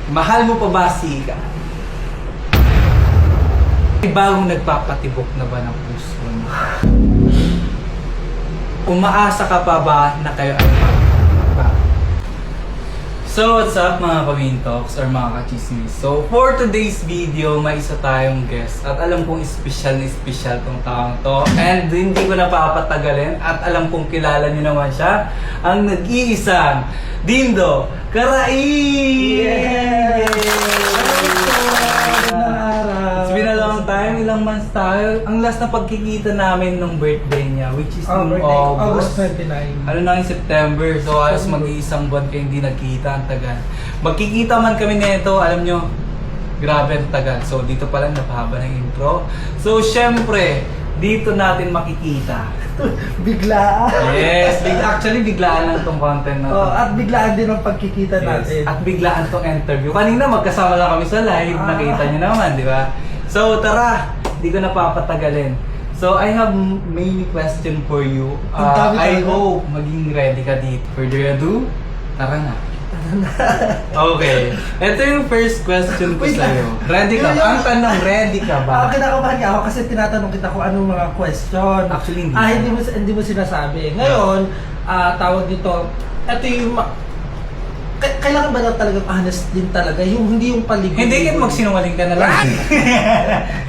Mahal mo pa ba si Ika? May bagong nagpapatibok na ba ng puso mo? Umaasa ka pa ba na kayo ay magpapatibok? So what's up mga Pamintoks or mga Kachismis? So for today's video, may isa tayong guest. At alam kong espesyal na espesyal tong taong to. And hindi ko na papatagalin. At alam kong kilala niyo naman siya. Ang nag-iisang Dindo Karai! Yeah! It's been a long time, ilang months tayo. Ang last na pagkikita namin nung birthday niya, which is nung August 29. Ano na yung September, so halos mag-iisang buwan kayo hindi nagkita, ang tagal. Magkikita man kami nito, alam nyo, grabe ang tagal. So dito pa lang napahaba ng intro. So syempre, dito natin makikita. Biglaan. Yes, actually biglaan lang tong content na to. At biglaan din ang pagkikita natin. At biglaan tong interview. Kanina magkasama lang kami sa live, nakita nyo naman, di ba? So tara, di ko napapatagalin. So I have many question for you. I hope maging ready ka dito. Further ado, tara na. Okay. Ito yung first question ko sa'yo. Ready ka ba? Ang tanong, ready ka ba? Kinakabahan niya ako kasi tinatanong kita kung anong mga question. Actually, hindi. Hindi mo sinasabi. Ngayon, tawag dito, ito yung kailangan ba na talagang honest din talaga? Hindi yung paligoy. Hindi kahit magsinungaling ka na lang.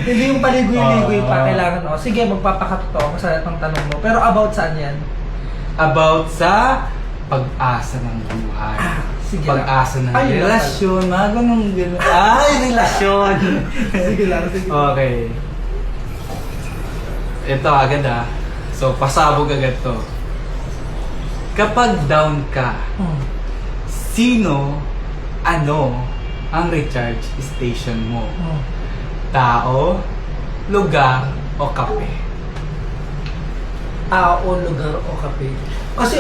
Hindi yung paligoy-ligoy pa. Kailangan, sige, magpapakat to sa itong tanong mo. Pero about saan yan? About sa pag-asa ng buhay. Sige Pag-asa ng Ay, relasyon, mga ganun. Ay, relasyon! Sige lang, sige. Okay. Ito agad So, pasabog agad to. Kapag down ka, sino, ano, ang recharge station mo? Tao, lugar, o kape? Tao, lugar, o kape. Kasi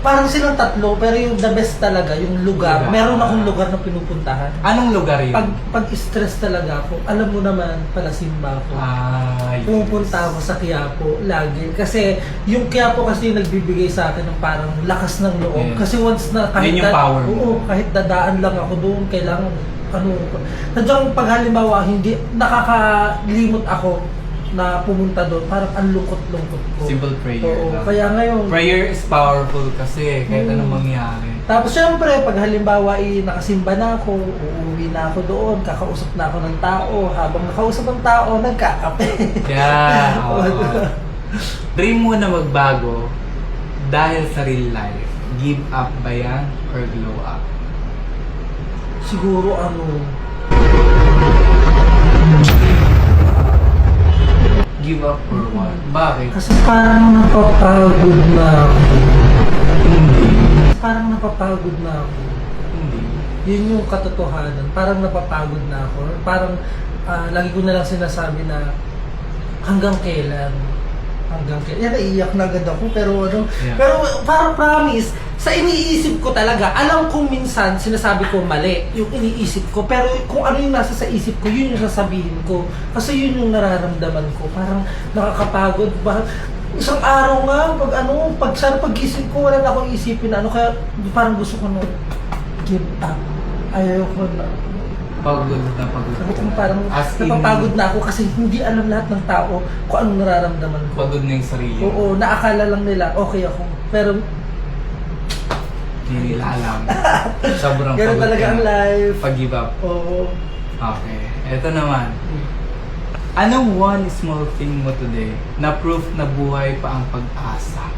parang silang tatlo, pero yung the best talaga, yung lugar. Meron akong lugar na pinupuntahan. Anong lugar yun? Pag stress talaga ako, alam mo naman, Palasimba ako. Yes. Pumupunta ako sa Quiapo lagi. Kasi yung Quiapo kasi yung nagbibigay sa akin ng parang lakas ng loob. Yes. Kasi once na Yun yung power mo. Oo, kahit dadaan lang ako doon, kailangan sadyang pag halimbawa hindi nakakalimot ako na pumunta doon, parang ang lungkot-lungkot ko. Simple prayer Oo, lang. kaya ngayon Prayer is powerful kasi kahit anong mangyari. tapos syempre, pag halimbawa nakasimba na ako, uuwi na ako doon, kakausap na ako ng tao, habang nakausap ng tao, nagkakape. Yeah. Dream mo na magbago dahil sa real life. Give up ba yan or glow up? Siguro Give up or what? Bakit? kasi parang napapagod na ako. Hindi. Parang napapagod na ako. Hindi. Yun yung katotohanan. Parang napapagod na ako. Parang lagi ko na lang sinasabi na hanggang kailan. Yan, naiiyak na agad ako. Pero Yeah. pero parang promise, sa iniisip ko talaga, alam kong minsan sinasabi ko mali yung iniisip ko. Pero kung ano yung nasa sa isip ko, yun yung sasabihin ko. Kasi yun yung nararamdaman ko. Parang nakakapagod. Isang araw nga, pag-isip ko, wala na akong isipin na kaya parang gusto ko give up. Ayaw ko na. Pagod na pagod. Parang As in, napapagod na ako kasi hindi alam lahat ng tao kung anong nararamdaman ko. pagod na yung sarili. Oo, naakala lang nila, okay ako. Pero Hindi nila alam. Sobrang ganun pagod talaga ka. ang life. Pag-give up. Oo. Okay. Ito naman. Anong one small thing mo today na proof na buhay pa ang pag-asa?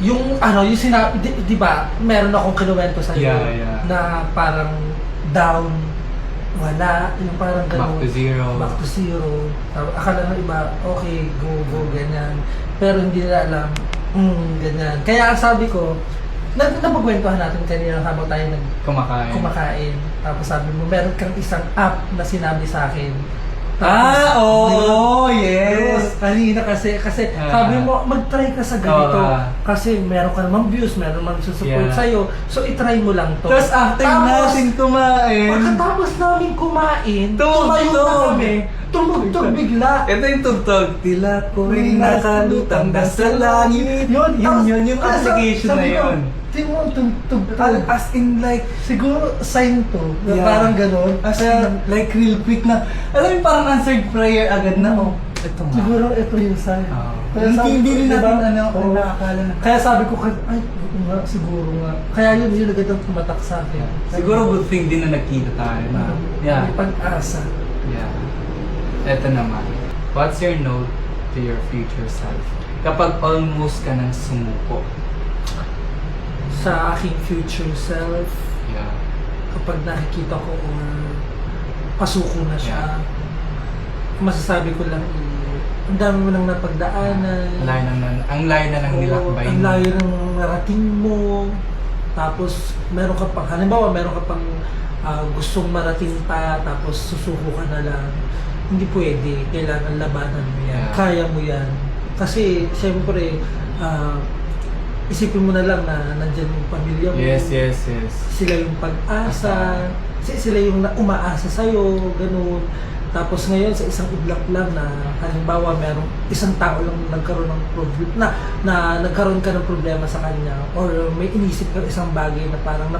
Yung sinabi, di ba, meron akong kinuwento sa iyo Yeah. na parang down, wala, yung parang Back ganun. to zero. Back to zero. Akala ng iba, okay, go, ganyan. Pero hindi nila alam, ganyan. Kaya ang sabi ko, napagkwentuhan natin kanina habang tayo kumakain. Tapos sabi mo, meron kang isang app na sinabi sa akin. Oo, yes. Kanina kasi sabi mo, mag-try ka sa ganito. Kasi meron ka namang views, meron namang susupport sa'yo. So, itry mo lang to. Tapos after natin kumain, pagkatapos namin kumain, tumayo na kami. Tumugtog bigla. ito yung tugtog. Tila ko'y nakalutang na sa langit. Yun yung application na yun. Di mo ang tugtog. As in like, Siguro sign to. Na Yeah. parang gano'n. as Kaya, in, like real quick na, alam mo parang answered prayer agad na, oh, ito nga. siguro ito yung sign. Kaya Hindi, sabi hindi ko, rin diba? natin ano, Oo. nakakala na. Kaya sabi ko, ay, oo nga, siguro nga. Kaya yun agad ang tumatak sa akin. Siguro good thing din na nagkita tayo na. Yeah. May pag-asa. Yeah. Ito naman. What's your note to your future self? Kapag almost ka nang sumuko. Sa aking future self, Yeah. kapag nakikita ko or pasuko na siya, masasabi ko lang, ang dami mo nang napagdaanan. Ang layo na ng Oo, nilakbay ang mo. layo ng narating mo. Tapos, meron ka pang, halimbawa, meron ka pang gustong marating pa, tapos susuko ka na lang. Hindi pwede. Kailangan labanan mo yan. Yeah. Kaya mo yan. Kasi, siyempre, isipin mo na lang na nandyan yung pamilya mo. Yes. Sila yung pag-asa. Sila yung umaasa sa'yo. Ganun. Tapos ngayon sa isang udlak lang na halimbawa merong isang tao lang nagkaroon ng problem na nagkaroon ka ng problema sa kanya or may inisip ka isang bagay na parang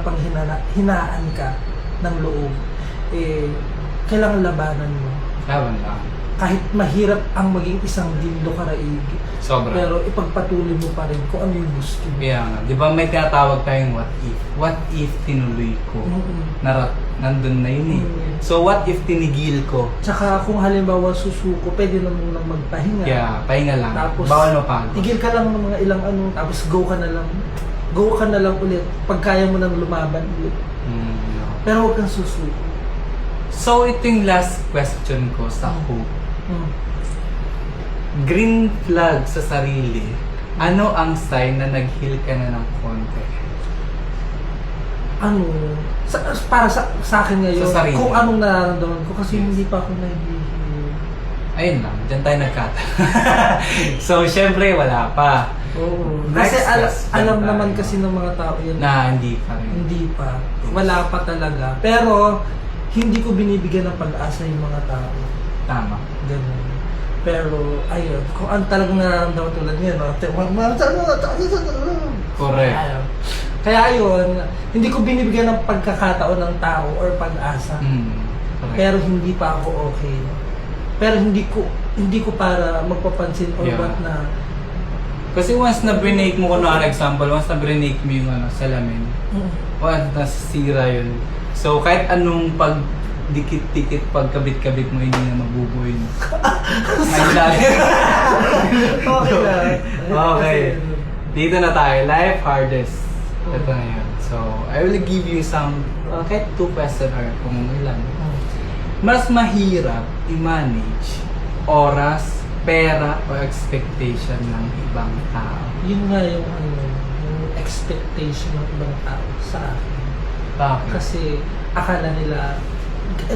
hinaan ka ng loob, kailangan labanan mo. Laban lang. Kahit mahirap ang maging isang dindo karaig, Sobra. pero ipagpatuloy mo pa rin kung ano yung gusto mo. Kaya nga, di ba may tinatawag tayong what if? What if tinuloy ko? Nandun na yun eh. So what if tinigil ko? Tsaka kung halimbawa susuko, pwede na muna magpahinga. Kaya, pahinga lang. Tapos, Bawal mapagod. tigil ka lang ng mga ilang ano, tapos go ka na lang. Go ka na lang ulit. Pag kaya mo nang lumaban ulit. No. Pero huwag kang susuko. So ito yung last question ko sa hope. Green flag sa sarili. Ano ang sign na nag-heal ka na ng konti? Ano, para sa akin ngayon, Sa sarili. kung anong nararamdaman ko, kasi hindi pa ako nag-heal. Ayun lang, dyan tayo nagkata. So syempre wala pa. Oo. Next Kasi question alam tayo. naman kasi ng mga tao yan. Na hindi pa rin. Hindi pa. Wala pa talaga. Pero, hindi ko binibigyan ng pag-asa yung mga tao. Tama. Ganun. Pero, ayun, kung ang talagang nararamdaman tulad niya, no? Correct. Ayun. Kaya ayun, hindi ko binibigyan ng pagkakataon ng tao or pag-asa. Correct. Pero hindi pa ako okay. Pero hindi ko para magpapansin or Yeah. what na. Kasi once na brinake mo, kunwari example, once na brinake mo yung salamin, once nasira yun. So kahit anong pag dikit-dikit, pagkabit-kabit mo, hindi na mabubuo yun. Ay, lagi. Okay na. Okay. Dito na tayo. Life hardest. Ito na yun. So, I will give you some, kahit 2 questions or kung ilan. Mas mahirap i-manage oras, pera, o expectation ng ibang tao. Yun nga yung expectation ng ibang tao sa akin. Bakit? Kasi akala nila,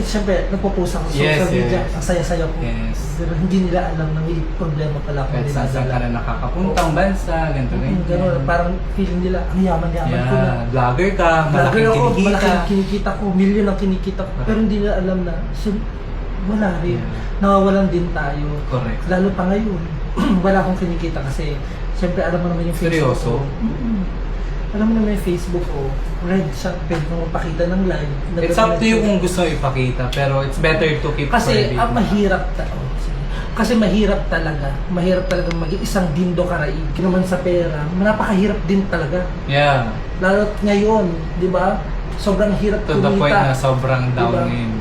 siyempre, nagpo-post ako sa Yes, social media, yes. ang saya-saya ko. Yes. Pero hindi nila alam na may problema pala akong Kahit saan ka dinadala. na nakakapuntang bansa, ganito Ganun, parang feeling nila, ang yaman-yaman ko na. Yeah, vlogger ka, Vlogger malaking ako, kinikita. malaking kinikita ko, million ang kinikita ko. Pero hindi nila alam na, wala rin. Yeah. Nawawalan din tayo. Correct. Lalo pa ngayon, wala akong kinikita kasi, siyempre alam mo naman yung Facebook Seryoso? ko. Alam mo naman yung Facebook ko, red siya, pwede mo mapakita ng live. It's up to you kung gusto mo ipakita, pero it's better to keep Kasi private. mahirap kasi mahirap talaga maging isang dindo karaig. Naman sa pera, napakahirap din talaga. Yeah. Lalo ngayon, di ba? Sobrang hirap To the point na sobrang down Diba? ngayon.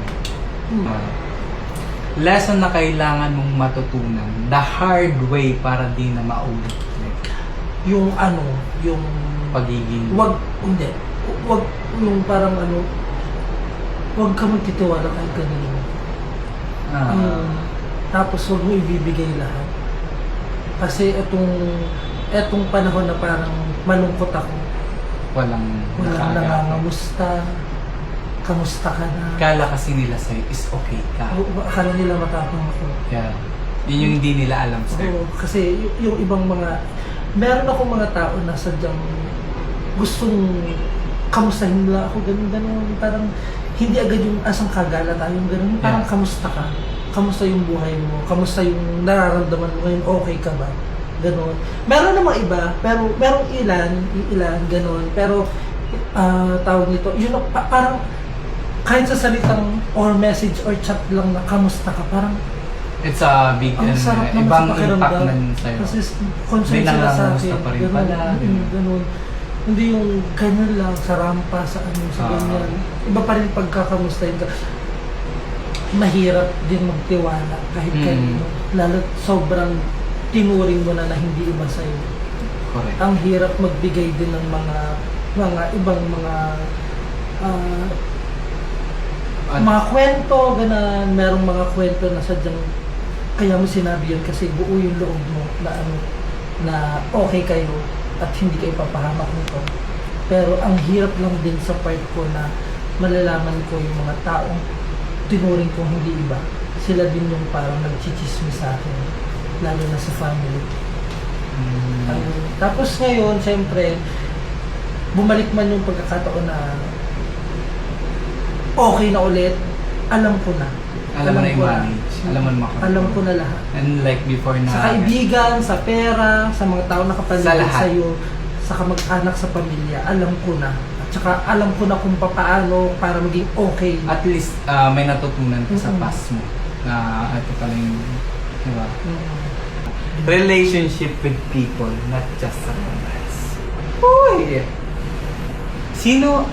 Lesson na kailangan mong matutunan, the hard way para di na maulit. Yung yung Pagiging... wag yung parang wag ka magtitiwala kay kanino. Tapos huwag mo ibibigay lahat. Kasi etong panahon na parang malungkot ako. walang Nangangamusta. Kamusta ka na? Kala kasi nila sa'yo is okay ka. Akala nila matapang ako. Yeah. Yun yung hindi nila alam sa'yo. Oo, kasi yung ibang meron akong mga tao na sadyang gustong kamustahin nila ako, ganun. Parang hindi agad yung asang kagala tayo, ganun. Parang Yeah. kamusta ka? Kamusta yung buhay mo? Kamusta yung nararamdaman mo ngayon? Okay ka ba? Ganon. Meron namang iba, pero merong ilan, ganon. Pero, tawag nito, yun, parang, kahit sa salitang or message or chat lang na kamusta ka, parang, It's a big, ang sarap naman ibang sa pakiramdam. impact na yun sa'yo. Kasi concern May sila sa nangangamusta akin. pa rin Ganon, pala, ganun. ganon. Hindi yung ganyan lang, sa rampa, sa ano, sa Ah. ganyan. Iba pa rin pagkakamustahin ka. Mahirap din magtiwala kahit kanino. Lalo sobrang tinuring mo na hindi iba sa'yo. Correct. Ang hirap magbigay din ng mga ibang mga mga kwento, ganun. Merong mga kwento na sadyang kaya mo sinabi yun kasi buo yung loob mo na na okay kayo at hindi kayo papahamak nito. Pero ang hirap lang din sa part ko na malalaman ko yung mga taong tinuring kong hindi iba. Sila din yung parang nagchichismis sa akin, lalo na sa family. Tapos ngayon, siyempre, bumalik man yung pagkakataon na okay na ulit, alam ko na. Alam mo na yung manage. Alam mo na makakontrol. Alam ko na lahat. And like before na... Sa kaibigan, sa pera, sa mga tao na Sa kapaligid lahat. sa'yo, sa kamag-anak, sa pamilya, alam ko na. At saka alam ko na kung paano para maging okay. At least may natutunan ka sa Mm-mm. past mo. Na ito pala yung... Diba? Mm. Relationship with people, not just sa romance. Uy! Sino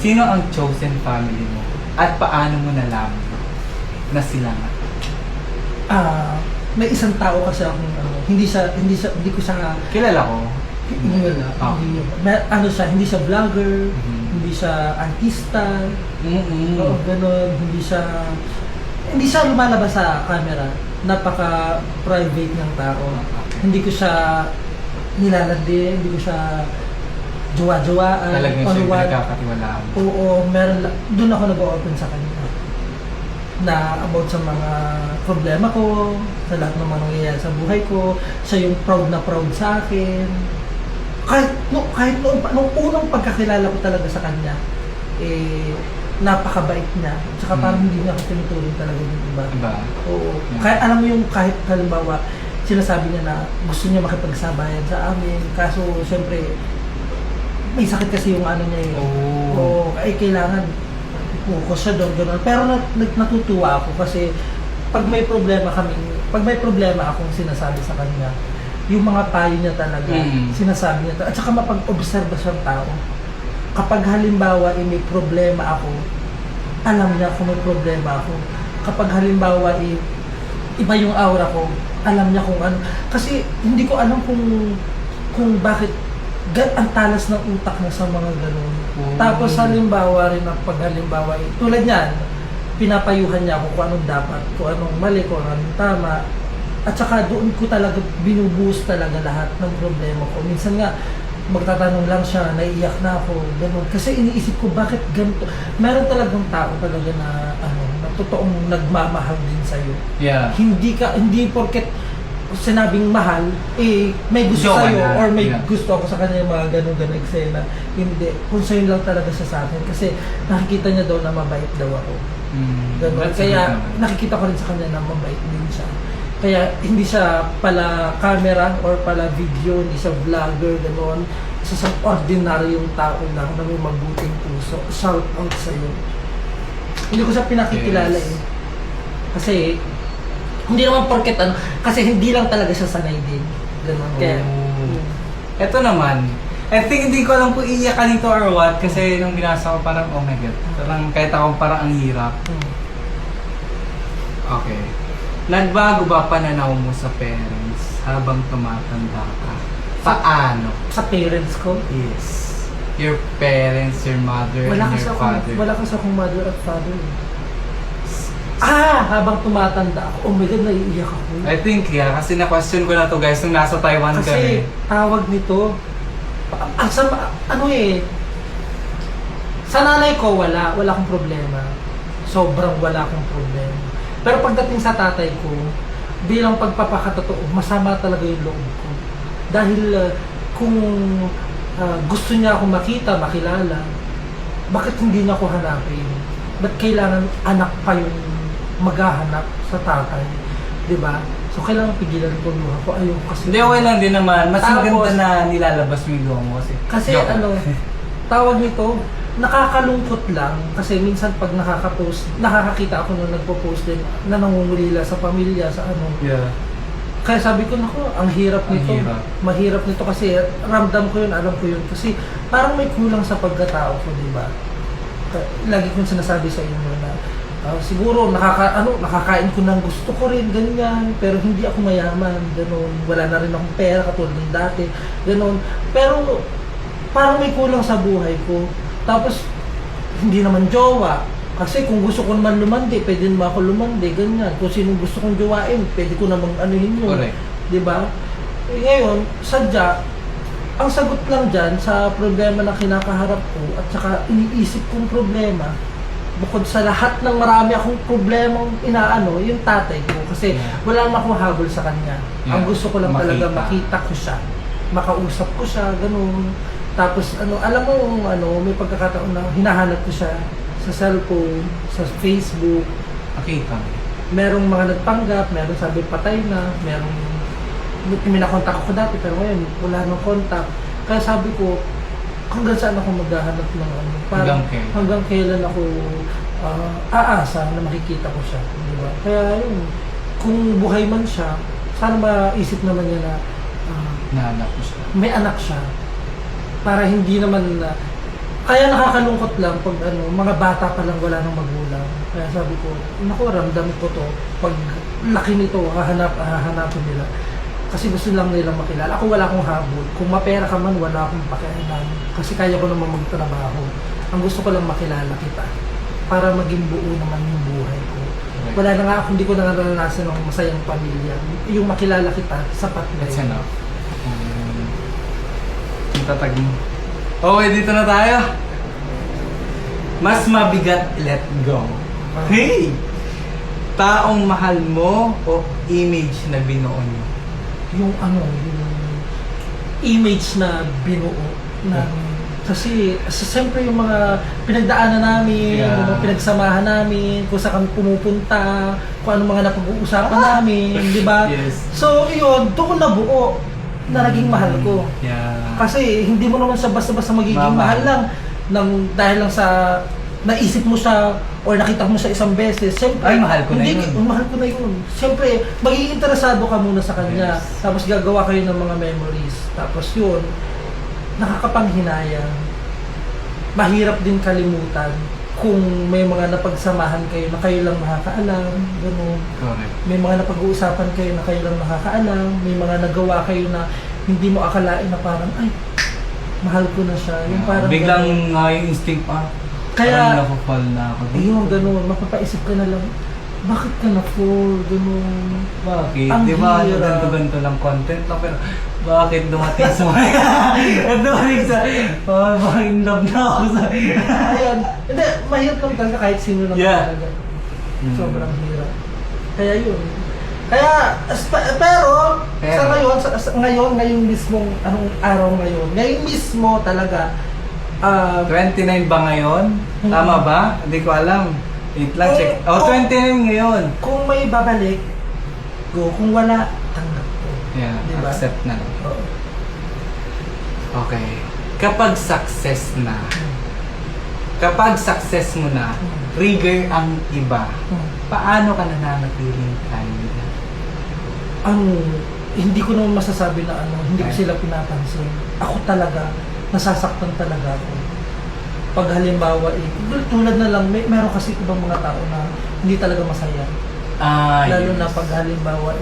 ang chosen family mo? At paano mo nalaman na sila nga? May isang tao kasi akong hindi ko siya Kilala ko. Ah. hindi siya vlogger, Mhm. hindi siya artista, Mm-mm. oo, ganun, hindi siya lumalabas sa camera. Napaka-private ng tao. Hindi ko siya nilalandi, hindi ko siya jowa-jowaan. Talagang siya yung nagkakatiwalaan. Oo, doon ako nag-open sa kanya na about sa mga problema ko, sa lahat ng mga nangyayari sa buhay ko. Siya yung proud na proud sa akin. Kahit nung unang pagkakilala ko talaga sa kanya, napakabait niya. Tsaka parang hindi niya ako tinuturing talaga yung iba. Diba? Oo. Yeah. Kahit alam mo yung kahit halimbawa, sinasabi niya na gusto niya makipagsabayan sa amin. Kaso, syempre, may sakit kasi yung ano niya eh. Oh. Oo, ay kailangan focus siya doon, gano'n. Pero natutuwa ako kasi pag may problema akong sinasabi sa kanya, yung mga payo niya talaga, sinasabi niya at saka mapag-obserba siyang tao. Kapag halimbawa may problema ako, alam niya kung may problema ako. Kapag halimbawa iba yung aura ko, alam niya kung ano. Kasi hindi ko alam kung bakit ang talas ng utak na sa mga ganun. Oh. Tapos halimbawa rin pag halimbawa, tulad niyan, pinapayuhan niya ako kung anong dapat, kung anong mali, kung anong tama. At saka doon ko talaga binubuhos talaga lahat ng problema ko. Minsan nga, magtatanong lang siya, naiiyak na ako, gano'n. Kasi iniisip ko, bakit ganito? Meron talagang tao talaga na totoong nagmamahal din sa'yo. Yeah. Hindi porket sinabing mahal, may gusto Joke sa'yo na. or may Yeah. gusto ako sa kanya yung mga ganun eksena. Hindi. Concern lang talaga siya sa akin kasi nakikita niya daw na mabait daw ako. Ganun. That's Kaya good naman. nakikita ko rin sa kanya na mabait din siya. Kaya hindi siya pala camera or pala video, hindi siya vlogger, gano'n. Isa siyang ordinaryong tao lang na may mabuting puso. Shout out sa'yo. Hindi ko siya pinakikilala Yes. Kasi hindi naman porket kasi hindi lang talaga siya sanay din. Gano'n. Kaya, Ito naman, I think hindi ko alam kung iiyak ka nito or what kasi nung binasa ko parang oh my god. Parang kahit ako parang ang hirap. Okay. Nagbago ba pananaw mo sa parents habang tumatanda ka? Paano? sa parents ko, Yes. Your parents, your mother, and your father. wala kasi akong mother at father. Habang tumatanda ako, oh my God, naiiyak ako. I think, yeah, kasi na-question ko na to guys nung nasa Taiwan kami. Kasi tawag nito, sa nanay ko, wala akong problema. Sobrang wala akong problema. Pero pagdating sa tatay ko, bilang pagpapakatotoo, masama talaga yung loob ko. Dahil kung gusto niya akong makita, makilala, bakit hindi niya ako hanapin? Ba't kailangan anak pa yung maghahanap sa tatay? Diba? So, kailangan pigilan ko luha ko. Ayoko kasi. Hindi, okay lang din naman. Mas Tapos, maganda na nilalabas mo yung luha mo kasi. Kasi Joke. tawag nito, nakakalungkot lang. Kasi minsan pag nakakakita ako nung nagpo-post din na nangungulila sa pamilya, sa ano. Yeah. Kaya sabi ko, naku, ang hirap Ang nito. hirap. Mahirap nito kasi ramdam ko yun, alam ko yun. Kasi parang may kulang sa pagkatao ko, di ba? Lagi kong sinasabi sa inyo na siguro nakakain ko ng gusto ko rin, ganyan. Pero hindi ako mayaman, gano'n. Wala na rin akong pera katulad ng dati, gano'n. Pero parang may kulang sa buhay ko. Tapos, hindi naman jowa. Kasi kung gusto ko naman lumandi, pwede naman ako lumandi, ganyan. Kung sinong gusto kong jowain, pwede ko namang anuhin yun. Correct. Diba? Ngayon, sadya, ang sagot lang dyan sa problema na kinakaharap ko at saka iniisip kong problema, bukod sa lahat ng marami akong problemang inaano, yung tatay ko. Kasi wala naman akong habol sa kanya. Yeah. Ang gusto ko lang talaga makita ko siya. Makausap ko siya, ganun. Tapos alam mo, may pagkakataon na hinahanap ko siya sa cellphone, sa Facebook. Nakita. Merong mga nagpanggap, merong sabi patay na, merong minakontak ko dati pero ngayon wala nang contact. Kaya sabi ko, hanggang saan ako maghahanap ng hanggang kailan ako aasa na makikita ko siya, di ba? Kaya yun, kung buhay man siya, sana maisip naman niya na Naanak ko siya. may anak siya. Para hindi naman kaya nakakalungkot lang pag mga bata pa lang wala nang magulang. Kaya sabi ko, naku, ramdam ko to. Pag laki nito, hahanapin nila. Kasi gusto lang nilang makilala. Ako wala akong habol. Kung mapera ka man, wala akong pakialam. Kasi kaya ko naman magtrabaho. Ang gusto ko lang makilala kita. Para maging buo naman yung buhay ko. Wala na nga, hindi ko na naranasan ng masayang pamilya. Yung makilala kita, sapat na That's yun. enough. Tatag mo. Okay, dito na tayo. Mas mabigat, let go. Hey! Taong mahal mo o image na binuo niyo? Yung yung image na binuo na kasi siyempre yung mga pinagdaanan namin, yung mga pinagsamahan namin, kung saan kami pumupunta, kung ano mga napag-uusapan namin, di ba? Yes. So yun, doon nabuo na naging mahal ko. Yeah. Kasi hindi mo naman siya basta-basta magiging mahal lang dahil lang sa naisip mo siya or nakita mo siya isang beses. Siyempre, ay, mahal ko na yun. Mahal ko na yun. Siyempre, magiging interesado ka muna sa kanya. Yes. Tapos gagawa kayo ng mga memories. Tapos yun, nakakapanghinayang. Mahirap din kalimutan kung may mga napagsamahan kayo na kayo lang nakakaalam. Ganun. Correct. May mga napag-uusapan kayo na kayo lang nakakaalam. May mga nagawa kayo na hindi mo akalain na parang, ay, mahal ko na siya. Yung parang biglang ganun. yung instinct Kaya, parang napapal na ako. ayun, ganun. Mapapaisip ka na lang, bakit ka na-fall? Ganun. Bakit? Ang Di ba hirap. ganito lang content lang pero bakit dumating sa dumating sa parang in love na ako sa Ayun. Hindi, mahirap lang talaga kahit sino lang talaga. Sobrang hirap. Kaya yun. Kaya, pero sa ngayon, ngayon mismong, anong araw ngayon? Ngayon mismo talaga, 29 ba ngayon? Tama ba? Hindi ko alam. Wait lang, check. 29 ngayon. Kung may babalik, go. Kung wala, tanggap ko. Yeah, Diba? accept na. Oo. Okay. Kapag success mo na, trigger ang iba, paano ka nananatiling kanina? Hindi ko naman masasabi na hindi ko sila pinapansin. Ako talaga, nasasaktan talaga ako. Pag halimbawa, tulad na lang, meron kasi ibang mga tao na hindi talaga masaya. Lalo Yes. na pag halimbawa,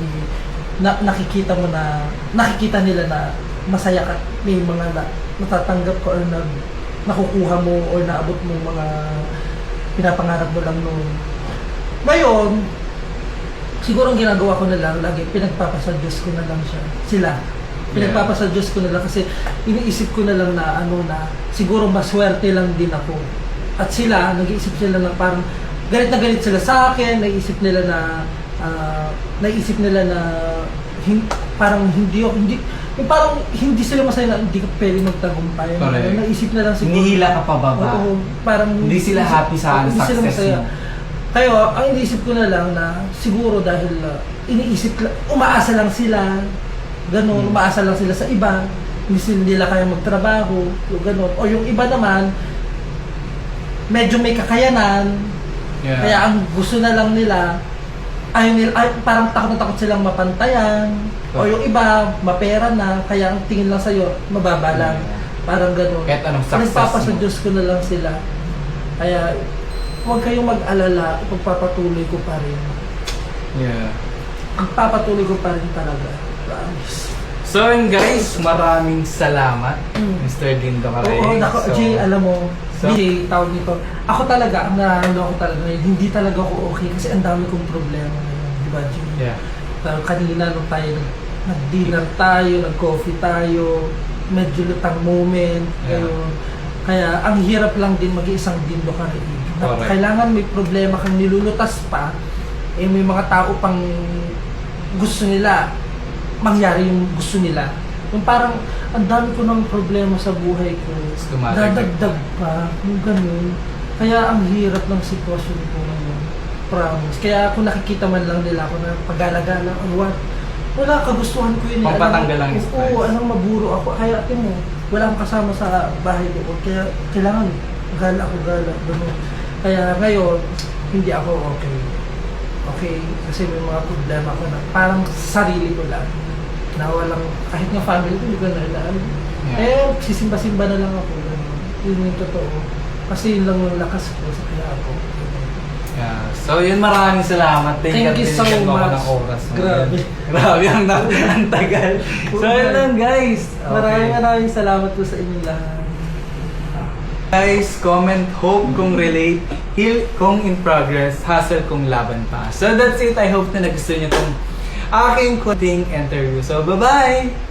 nakikita nila na masaya ka, may mga natatanggap ka or nakukuha mo or naabot mo mga pinapangarap mo lang noon. Ngayon, siguro ang ginagawa ko na lang, lagi pinagpapasadyos ko na lang sila. Pinagpapasadyos ko na lang kasi iniisip ko na lang na siguro maswerte lang din ako. At sila, nag-iisip sila na parang galit na galit sila sa akin, naisip nila na parang hindi sila masaya na hindi ka pwede magtagumpay. Naisip na lang siguro. Hinihila ka pa ba? Oo, parang hindi sila happy sa hindi sila success masaya. mo. Kaya, ang iniisip ko na lang na siguro dahil umaasa lang sila, ganun, umaasa lang sila sa iba, hindi nila kaya magtrabaho, yung ganun. O yung iba naman, medyo may kakayanan, kaya ang gusto na lang nila, parang takot na takot silang mapantayan, o yung iba, mapera na, kaya ang tingin lang sa'yo, mababa lang. Parang ganun. Kahit anong success Nagpapasa mo. Diyos ko na lang sila. Kaya, huwag kayong mag-alala, pagpapatuloy ko pa rin. Yeah. Pagpapatuloy ko pa rin talaga. Promise. So yun guys, maraming salamat, Mr. Lindo Carey. Oo, Jay, alam mo, So- Jay, tawag nito. Ako talaga, ang nararamdaman ko talaga ngayon, hindi talaga ako okay kasi ang dami kong problema ngayon. Di ba, Jay? Yeah. Pero kanina nung tayo, nag-dinner tayo, nag-coffee tayo, medyo lutang moment. Yeah. Kaya ang hirap lang din mag-iisang Dindo Carey. Correct. Kailangan may problema kang nilulutas pa, may mga tao pang gusto nila mangyari yung gusto nila. Yung parang ang dami ko ng problema sa buhay ko. Dadagdag pa, yung ganun. Kaya ang hirap ng sitwasyon ko ngayon. Promise. Kaya kung nakikita man lang nila ako na pag-gala-gala or what, wala, kagustuhan ko yun. Pampatanggal lang yung stress. Oo, anong maburo ako. Kaya mo, wala akong kasama sa bahay ko. Kaya kailangan gala ako, gala. Ganun. Kaya ngayon, hindi ako okay. Okay, kasi may mga problema ko na parang sarili ko lang. Na walang, kahit nga family ko, hindi ko nailaan. Yeah. Sisimba-simba na lang ako. Ganun. Yun yung totoo. Kasi yun lang yung lakas ko sa kaya ako. Yeah. So yun, maraming salamat. Thank you so Tinigyan mo ako much. ng oras mo. Grabe. Grabe ang tagal. So yun lang guys. Maraming salamat po sa inyong lahat. Guys, comment hope kung relate, heal kung in progress, hustle kung laban pa. So that's it. I hope na nagustuhan niyo itong aking kunting interview. So bye-bye!